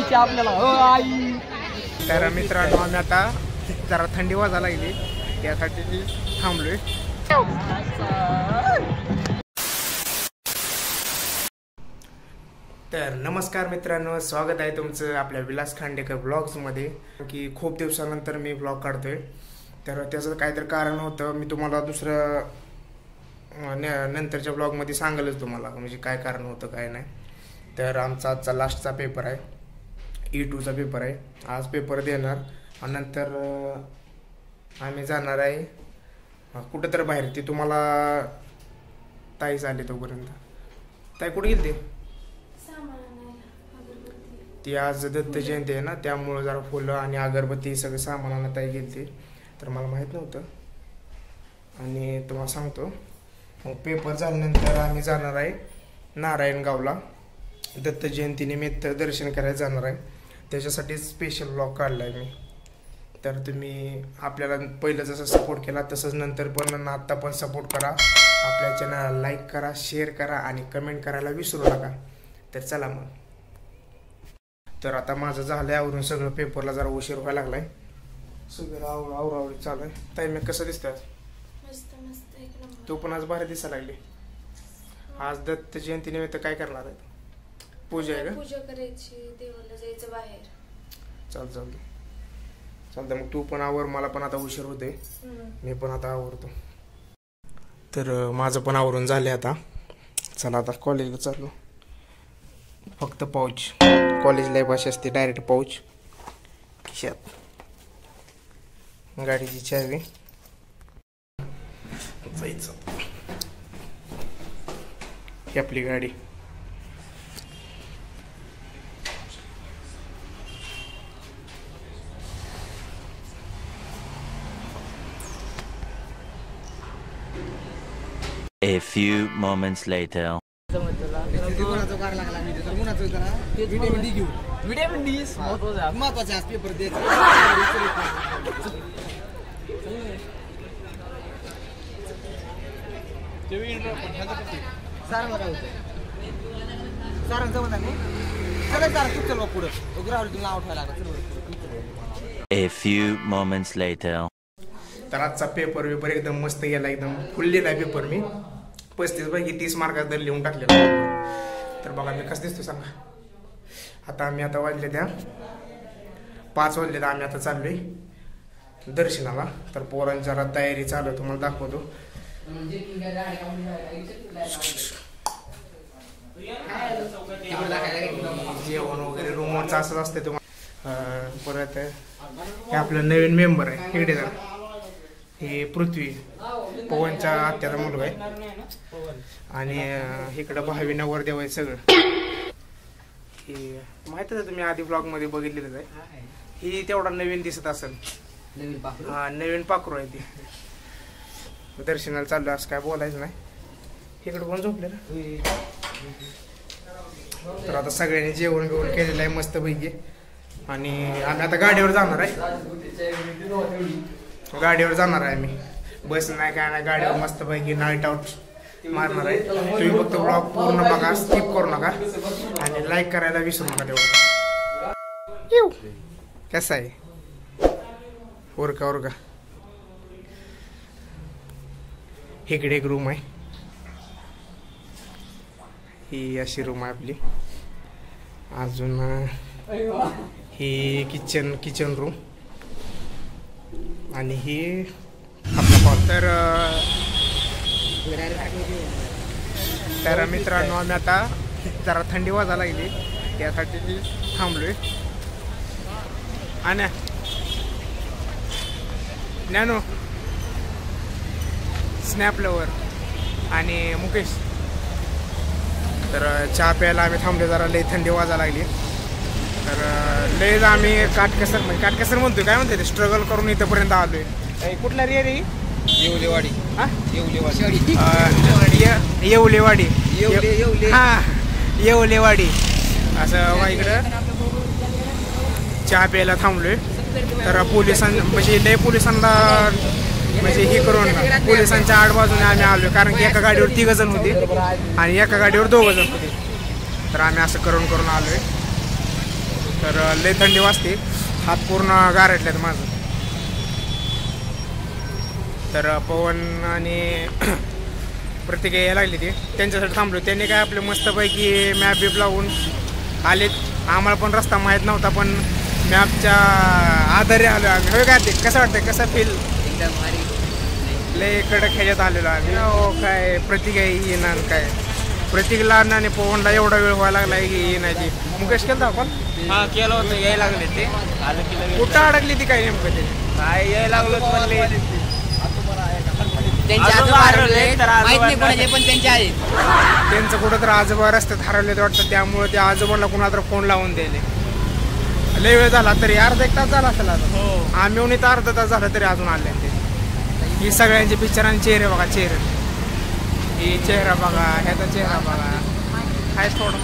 पैसे आपल्याला हो आई. तर मित्रांनो आम्ही आता जरा थंडी वाजायला लागली त्यासाठी थांबलोय. तर नमस्कार मित्रांनो, स्वागत आहे तुमचं आपल्या विलास खांडेकर ब्लॉग्समध्ये. की खूप दिवसानंतर मी ब्लॉग काढतोय. तर त्याचं काहीतरी कारण होतं, मी तुम्हाला दुसरं नंतरच्या ब्लॉगमध्ये सांगेलच तुम्हाला म्हणजे काय कारण होतं काय नाही. तर आमचा आजचा लास्टचा पेपर आहे, E2चा पेपर आहे. आज पेपर देणार आणि नंतर आम्ही जाणार आहे कुठं तर बाहेर. ते तुम्हाला ताईच आले तोपर्यंत. ताई कुठे गेली ती आज दत्त जयंती आहे ना, त्यामुळं जरा फुलं आणि अगरबत्ती सगळं सामानाला ताई गेली. तर मला माहीत नव्हतं आणि तुम्हाला सांगतो. मग पेपर झाल्यानंतर आम्ही जाणार आहे नारायणगावला, दत्त जयंतीनिमित्त दर्शन करायला जाणार आहे. त्याच्यासाठी स्पेशल ब्लॉग काढला आहे मी. तर तुम्ही आपल्याला पहिलं जसं सपोर्ट केला तसंच नंतर पण आत्ता पण सपोर्ट करा. आपल्या चॅनलला लाईक करा, शेअर करा आणि कमेंट करायला विसरू नका. तर चला मग. तर आता माझं झालं आहे आवरून सगळं. पेपरला जरा उशीर व्हायला लागलाय, सगळं आवरावरी चालू आहे. ताई मी कसं दिसतंय? तू पण आज भारी दिसायला लागली. आज दत्त जयंती निमित्त काय करणार आहे? पूजा आहे का? पूजा करायची, देवाला जायचं बाहेर. चालतं मग तू पण आवर. मला पण आता उशीर होते, मी पण आता आवरतो. तर माझं पण आवरून झाले आता. चला आता कॉलेजला चाललो. फक्त पाऊच, कॉलेज लाईफ अशी असते, डायरेक्ट पाऊच खिशात, गाडीची चावी, जायचं. ही आपली गाडी. A few moments later. Vitamin D महत्वाचे आज पेपर द्यायचा. सारांना काय होतं? सारांचं म्हणा नाही सगळं सारा खूप चलवा पुढं ग्राउंड तुला उठायला लागला. A few moments later. तर आजचा पेपर एकदम मस्त गेला, एकदम फुल लिहिला पेपर मी. 35 पैकी 30 मार्काचा दर लिहून टाकलेला. तर बघा मी कसं दिसतो सांगा. आता आम्ही आता वाजले त्या 5 वाजले. तर आम्ही आता चाललोय दर्शनाला. तर पोरांची जरा तयारी चालू आहे, तुम्हाला दाखवतो. जेवण वगैरे रूमवरचं असंच असते तुम्हाला. परत हे आपलं नवीन मेंबर आहे इकडे जरा. हे पृथ्वी पवनच्या आत्याचा मुलगा आहे. आणि इकडं भावी नवरदेव आहे सगळं. हे माहितच आहे, तुम्ही आधी ब्लॉग मध्ये बघितलेलं आहे. ही तेवढा नवीन दिसत असेल. हा नवीन पाखरू आहे ती. दर्शनाला चाललो, असं काय बोलायचं नाही. इकडं कोण झोपलेलं. तर आता सगळ्यांनी जेवण बिवण केलेलं आहे मस्त पैकी. आणि आम्ही आता गाडीवर जाणार आहे. गाडीवर जाणार आहे मी, बस नाही काय नाही. गाडीवर मस्त पैकी नाईट आउट मारणार आहे. तुम्ही फक्त ब्लॉग पूर्ण बघा, स्किप करू नका आणि लाईक करायला विसरू नका. तेवढं कसं आहे ओरका. इकडे एक रूम आहे, ही अशी रूम आहे आपली. अजून ही किचन रूम आणि ही आपला हॉल. तर मित्रांनो आम्ही आता जरा थंडी वाजायला लागली त्यासाठी थांबलोय. आणि नॅनो, स्नॅप लवर आणि मुकेश. तर चहा प्यायला आम्ही थांबले, जरा लई थंडी वाजायला लागली. तर लयच आम्ही काटकसर म्हणतोय, काय म्हणते ते, स्ट्रगल करून इथंपर्यंत आलोय. कुठला रे रे? येवलेवाडी. हा येवलेवाडी. येवलेवाडी असं इकडं चहा प्यायला थांबलोय. तर म्हणजे लय पोलिसांना म्हणजे हे करून पोलिसांच्या आडबाजूने आम्ही आलोय. कारण की एका गाडीवर 3 जण होते आणि एका गाडीवर 2 जण होते. तर आम्ही असं करून आलोय. तर लय थंडी वाजते, हात पूर्ण गारटलेत माझं. तर पवन आणि प्रत्येक यायला लागली ती, त्यांच्यासाठी थांबलो. त्यांनी काय आपले मस्तपैकी मॅप बिप लावून आलेत. आम्हाला पण रस्ता माहीत नव्हता, पण मॅपच्या आधारे आलो आम्ही. हो काय ते कसं वाटतं, कसं फील? एकदम भारी. लय कडक ह्याच्यात आलेलो आम्ही. हो काय प्रतीक आहे येणार, काय प्रतीकला आणि पवनला एवढा वेळ व्हायला लागला की येण्याची. मुकेश केलं आपण हा केलं होतं, यायला लागले ते आलं की कुठं अडकली ती काय नेमकं ते काय यायला लागलो म्हणले त्यांचे आजोबा हरवले, माहित नाही कोणाचे, पण त्यांचे आहेत. त्यांचं कुठं तर आजोबा रस्त्यात हरवले वाटतं, त्यामुळे त्या आजोबाला कुणा तर फोन लावून द्यायले. लय वेळ झाला तरी, अर्धा एक तास झाला असेल आता. आम्ही येऊन इथं अर्धा तास झाला तरी अजून आले ते. ही सगळ्यांचे पिक्चरांचे चेहरे बघा, चेहरे. ही चेहरा बघा, ह्याचा चेहरा बघा, काय थोडं.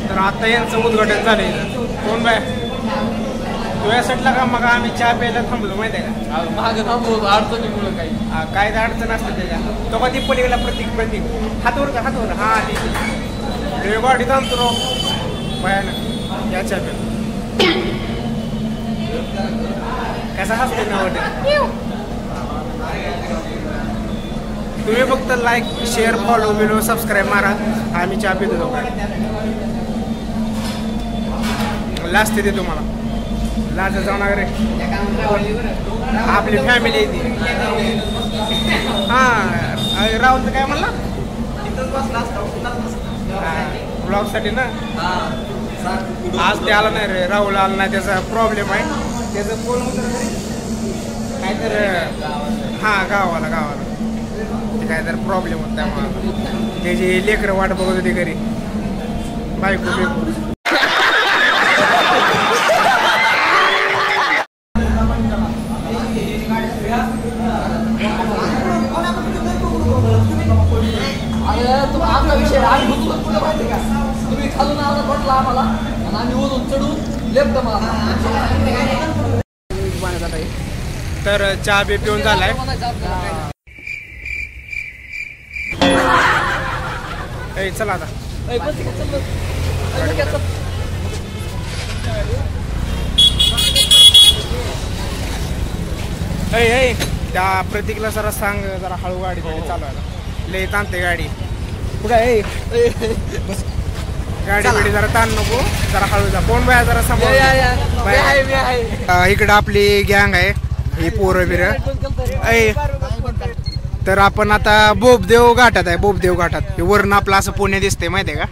तर आता यांचं उद्घाटन झालंय. कोण बाय तुझ्या साईडला का मग आम्ही चहा प्यायला थांबलो माहिती आहे का? मागं थांबलो अडचणीमुळे काही काय अडचण असते त्याच्या. तो कधी पलीकडला प्रतीक हातवर का हातवर. हा आली गाडी थांबतो रो भयानक. या चहा प्या कसा हसते ना वाटत. तुम्ही फक्त like share follow below subscribe मारा. आम्ही चहा पितो जाऊ. लास्ट ते तुम्हाला लास्ट जाऊ नका रे, आपली फॅमिली आहे ती. हां राहुल काय म्हणला ब्लॉगसाठी ना. आज ते आला नाही रे, राहुल आला नाही, त्याचा प्रॉब्लेम आहे. त्याचं फोन काय तर हां गावाला ते काय तर प्रॉब्लेम होता, त्यामुळे त्याची लेकरं वाट बघत होती घरी, बायको. आमचा विषय तुम्ही खालून आला म्हटला आम्हाला आणि आम्ही वरून चढून लेफ्ट तर चहा बी पिऊन झालाय. चला आता त्या प्रतीकला जरा सांग, जरा हळू गाडी चालवायला. लय ताणते गाडी. कुठं आहे गाडी बिडी, जरा ताण नको, जरा हळू जा. कोण बाया जरा समोर. इकडं आपली गँग आहे, ही पोरं बिरं. तर आपण आता बोबदेव घाटात आहे. बोबदेव घाटात हे वरून आपलं असं पुणे दिसतंय माहितीये का.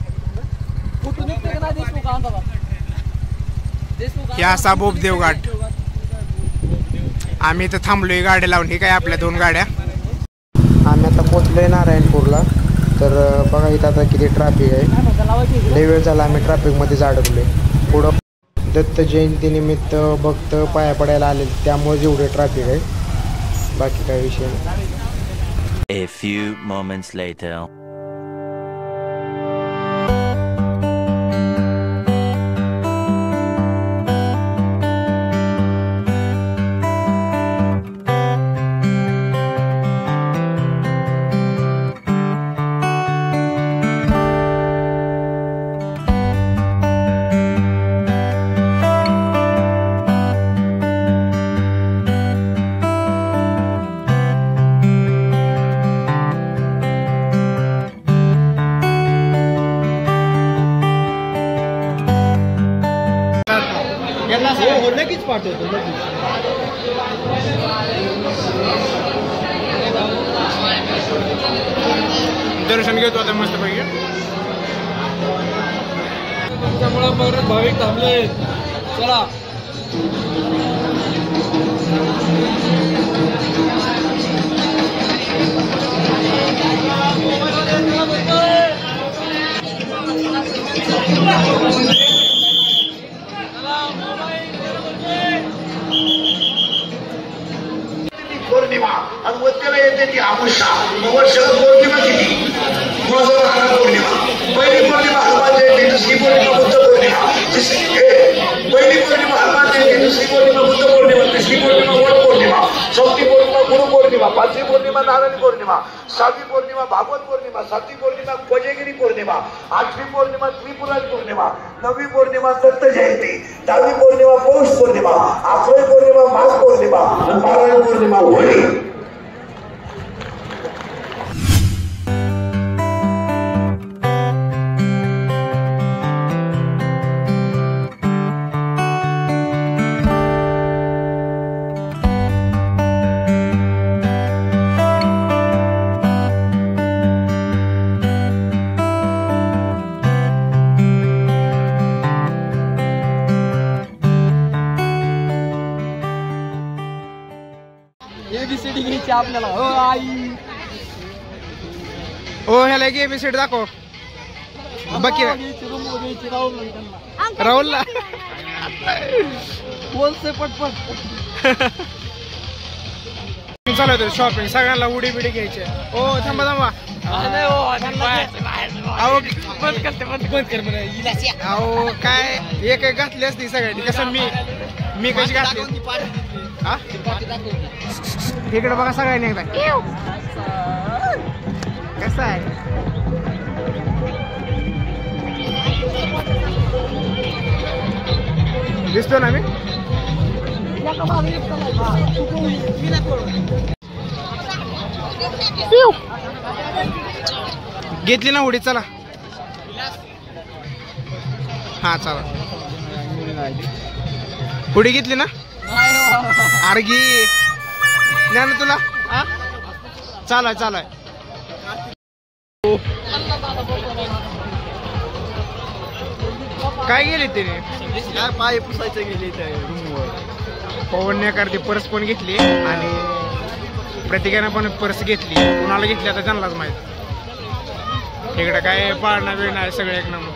हे असा बोबदेव घाट. आम्ही इथं थांबलोय गाड्या लावून. ही काय आपल्या 2 गाड्या. आम्ही आता पोचलोय नारायणपूरला. तर बघा इथं आता किती ट्रॅफिक आहे. लय वेळ झाला आम्ही ट्रॅफिकमध्येच अडकलोय. पुढं दत्त जयंतीनिमित्त भक्त पाया पडायला आले, त्यामुळे एवढे ट्रॅफिक आहे, बाकी काय विषय नाही. A few moments later. लगेच पाठवतो. दर्शन घेतो आता मस्त पैकी. त्यामुळे परत भाविक थांबले. चला मोबाईल पौर्णिमा, 6वी पौर्णिमा भागवत पौर्णिमा, 7वी पौर्णिमा कोजेगिरी पौर्णिमा, 8वी पौर्णिमा त्रिपुरारी पौर्णिमा, 9वी पौर्णिमा दत्त जयंती, 10वी पौर्णिमा पौष पौर्णिमा, 11वी पौर्णिमा माघ पौर्णिमा, 12वी पौर्णिमा होळी. ABCD घ्यायची आपल्याला. हो आई हो ह्याला एक एबीसीडी दाखव. बाकी राहुलला बोलसे पटपट चालू होतं शॉपिंग. सगळ्यांना उडी बिडी घ्यायची. ओ थांबा थांबा. अहो अहो काय एक एक घातली असती सगळ्यांनी. कसं मी कशी घातली हा इकडे बघा सगळ्यांनी एकदा. कसं आहे दिसतो ना मी. घेतली ना उडी. चला हा चला उडी घेतली ना. अर्गी ना तुला चालाय चालाय. काय गेले तिने काय पाय पुसायचं गेले पवनने करते पर्स पण घेतली आणि प्रत्येकाने पण पर्स घेतली. कुणाला घेतली आता त्यांनाच माहित. इकडं काय पाळणा बिळणा आहे सगळं एक नंबर.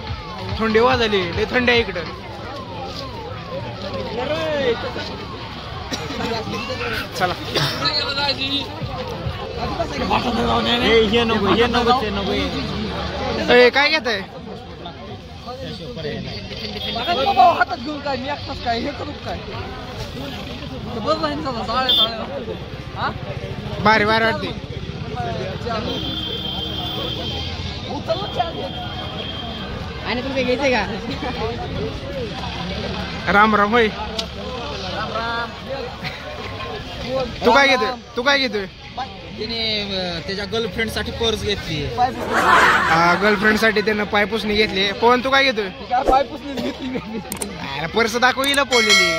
थंडी वाजली लय थंडी आहे इकडं. चला काय घेत आहे हातात घेऊन काय मी एकटाच काय हे करू काय भारी भारी वाटते. आणि तुला काही घ्यायचंय का. राम राम होय. तू काय घेतोय तू काय घेतोय. तिने त्याच्या गर्लफ्रेंड साठी पर्स घेतली. गर्लफ्रेंड साठी त्यानं पायपुसणी घेतली. पवन तू काय घेतोय. पाय पुसणी घेतली. पर्स दाखव हिला पोलेली.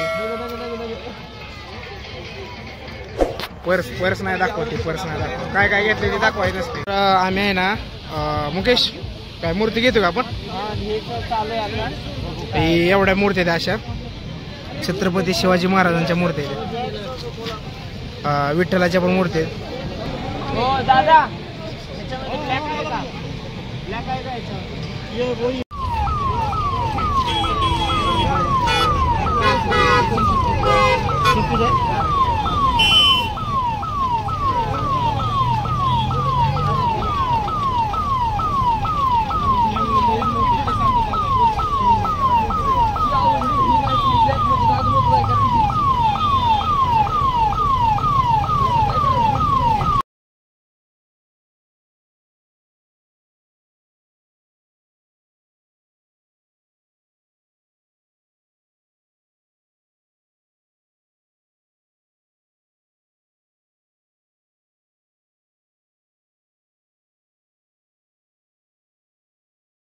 पर्स नाही दाखवते. पर्स नाही दाखव. काय काय घेतलं ते दाखवायचं असते. आम्ही आहे ना मुकेश काय मूर्ती घेतो का आपण. एवढ्या मूर्ती आहेत अशा छत्रपती शिवाजी महाराजांच्या मूर्ती आहेत. विठ्ठलाच्या पण मूर्ती आहेत. हो दादा